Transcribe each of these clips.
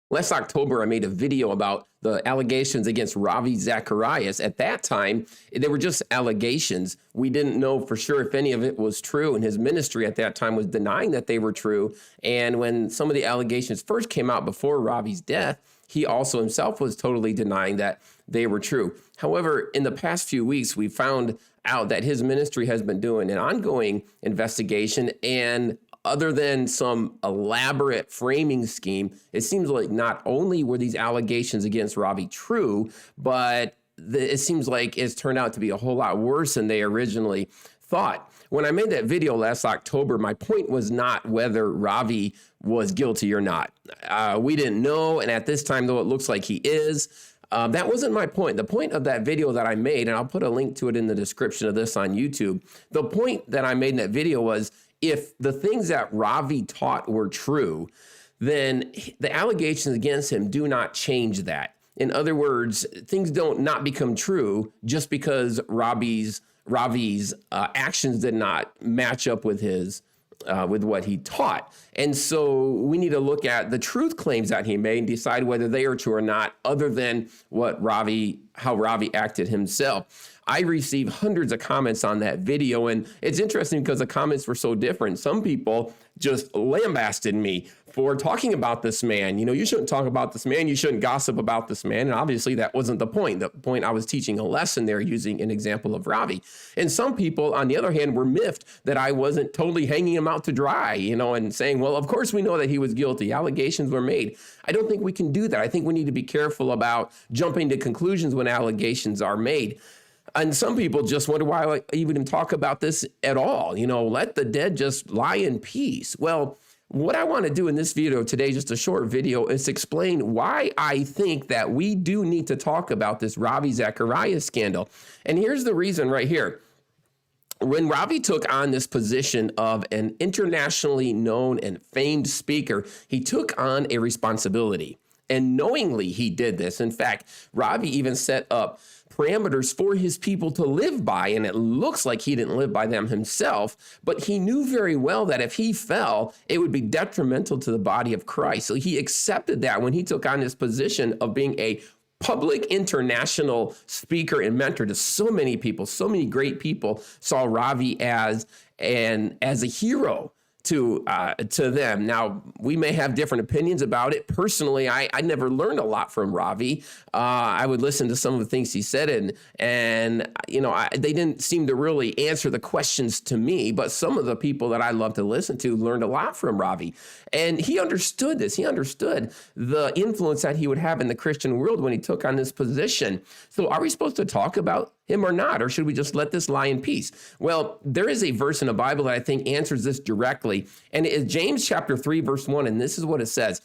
Last October, I made a video about the allegations against Ravi Zacharias. At that time, they were just allegations. We didn't know for sure if any of it was true, and his ministry at that time was denying that they were true. And when some of the allegations first came out before Ravi's death, he also himself was totally denying that they were true. However, in the past few weeks, we found out that his ministry has been doing an ongoing investigation, and other than some elaborate framing scheme, it seems like not only were these allegations against Ravi true, but it seems like it's turned out to be a whole lot worse than they originally thought. When I made that video last October, my point was not whether Ravi was guilty or not. We didn't know, and at this time, though it looks like he is, that wasn't my point. The point of that video that I made, and I'll put a link to it in the description of this on YouTube, the point that I made in that video was, if the things that Ravi taught were true, then the allegations against him do not change that. In other words, things don't not become true just because Ravi's actions did not match up with his with what he taught. And so we need to look at the truth claims that he made and decide whether they are true or not, other than how Ravi acted himself. I received hundreds of comments on that video, and it's interesting because the comments were so different. Some people just lambasted me for talking about this man. You shouldn't talk about this man. You shouldn't gossip about this man. And obviously that wasn't the point. The point, I was teaching a lesson there using an example of Ravi. And some people, on the other hand, were miffed that I wasn't totally hanging him out to dry, and saying, well, of course we know that he was guilty. Allegations were made. I don't think we can do that. I think we need to be careful about jumping to conclusions when allegations are made. And some people just wonder why I even talk about this at all. Let the dead just lie in peace. Well, what I want to do in this video today, just a short video, is explain why I think that we do need to talk about this Ravi Zacharias scandal. And here's the reason right here. When Ravi took on this position of an internationally known and famed speaker, he took on a responsibility. And knowingly he did this. In fact, Ravi even set up parameters for his people to live by, and it looks like he didn't live by them himself, but he knew very well that if he fell, it would be detrimental to the body of Christ. So he accepted that when he took on this position of being a public international speaker and mentor to so many people. So many great people saw Ravi as a hero to them. Now, we may have different opinions about it. Personally, I never learned a lot from Ravi. I would listen to some of the things he said, and they didn't seem to really answer the questions to me, but some of the people that I love to listen to learned a lot from Ravi. And he understood this. He understood the influence that he would have in the Christian world when he took on this position. So are we supposed to talk about him or not, or should we just let this lie in peace? Well, there is a verse in the Bible that I think answers this directly, and it is James chapter 3, verse 1, and this is what it says.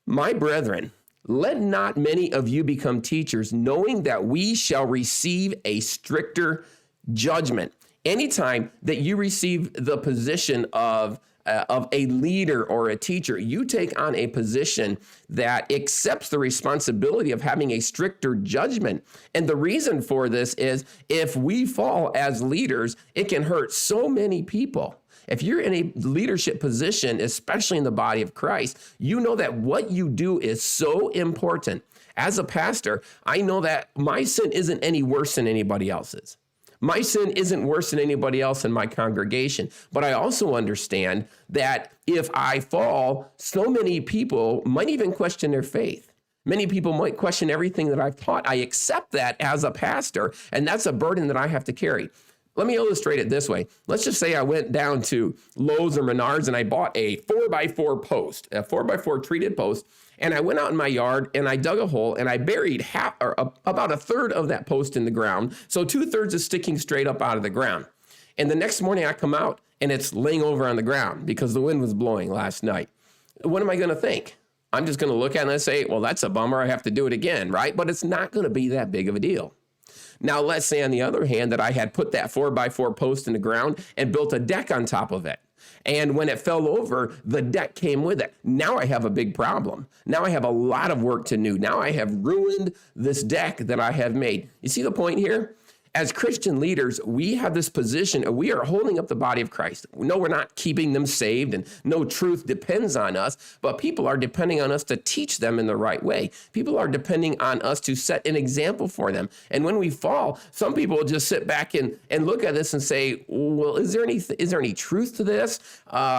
My brethren, let not many of you become teachers, knowing that we shall receive a stricter judgment. Anytime that you receive the position of a leader or a teacher, you take on a position that accepts the responsibility of having a stricter judgment. And the reason for this is if we fall as leaders, it can hurt so many people. If you're in a leadership position, especially in the body of Christ, you know that what you do is so important. As a pastor, I know that my sin isn't any worse than anybody else's. My sin isn't worse than anybody else in my congregation, but I also understand that if I fall, so many people might even question their faith. Many people might question everything that I've taught. I accept that as a pastor, and that's a burden that I have to carry. Let me illustrate it this way. Let's just say I went down to Lowe's or Menards and I bought a 4x4 post, a 4x4 treated post, and I went out in my yard and I dug a hole and I buried about a third of that post in the ground. So 2/3 is sticking straight up out of the ground. And the next morning I come out and it's laying over on the ground because the wind was blowing last night. What am I going to think? I'm just going to look at it and say, well, that's a bummer. I have to do it again, right? But it's not going to be that big of a deal. Now, let's say on the other hand that I had put that 4x4 post in the ground and built a deck on top of it. And when it fell over, the deck came with it. Now I have a big problem. Now I have a lot of work to do. Now I have ruined this deck that I have made. You see the point here? as Christian leaders, we have this position, we are holding up the body of Christ. No, we're not keeping them saved, and no truth depends on us, but people are depending on us to teach them in the right way. People are depending on us to set an example for them. And when we fall, some people will just sit back and look at this and say, well, is there any truth to this?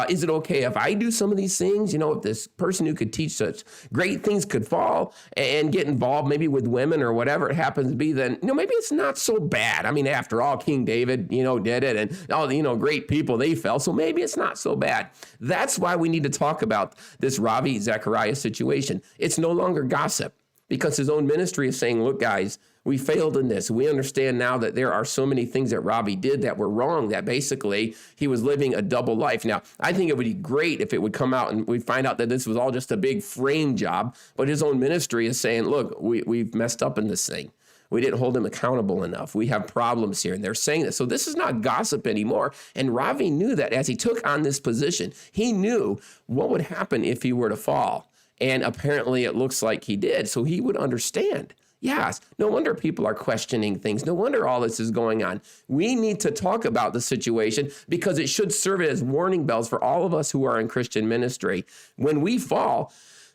Is it okay if I do some of these things? You know, if this person who could teach such great things could fall and get involved maybe with women or whatever it happens to be, then, maybe it's not so bad. I mean, after all, King David, did it, and all the, great people, they fell. So maybe it's not so bad. That's why we need to talk about this Ravi Zacharias situation. It's no longer gossip, because his own ministry is saying, look, guys, we failed in this. We understand now that there are so many things that Ravi did that were wrong, that basically he was living a double life. Now, I think it would be great if it would come out and we'd find out that this was all just a big frame job, but his own ministry is saying, look, we've messed up in this thing. We didn't hold him accountable enough. We have problems here. And they're saying this. So this is not gossip anymore. And Ravi knew that as he took on this position, he knew what would happen if he were to fall. And apparently it looks like he did. So he would understand. Yes, no wonder people are questioning things. No wonder all this is going on. We need to talk about the situation because it should serve as warning bells for all of us who are in Christian ministry. When we fall,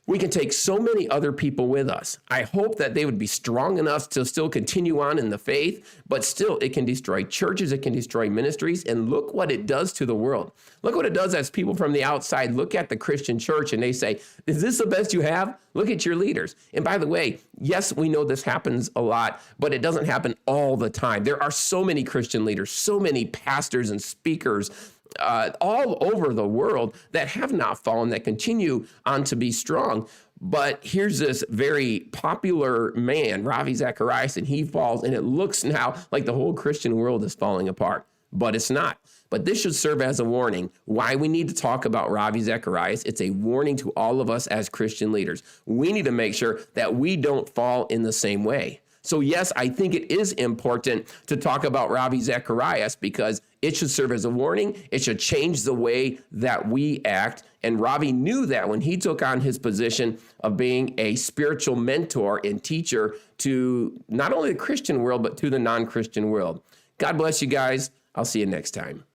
we can take so many other people with us. I hope that they would be strong enough to still continue on in the faith, but still it can destroy churches, it can destroy ministries, and look what it does to the world. Look what it does as people from the outside look at the Christian church and they say, is this the best you have? Look at your leaders. And by the way, yes, we know this happens a lot, but it doesn't happen all the time. There are so many Christian leaders, so many pastors and speakers all over the world that have not fallen, that continue on to be strong. But here's this very popular man, Ravi Zacharias, and he falls, and it looks now like the whole Christian world is falling apart. But it's not. But this should serve as a warning why we need to talk about Ravi Zacharias. It's a warning to all of us as Christian leaders. We need to make sure that we don't fall in the same way. So yes, I think it is important to talk about Ravi Zacharias because it should serve as a warning. It should change the way that we act. And Ravi knew that when he took on his position of being a spiritual mentor and teacher to not only the Christian world, but to the non-Christian world. God bless you guys. I'll see you next time.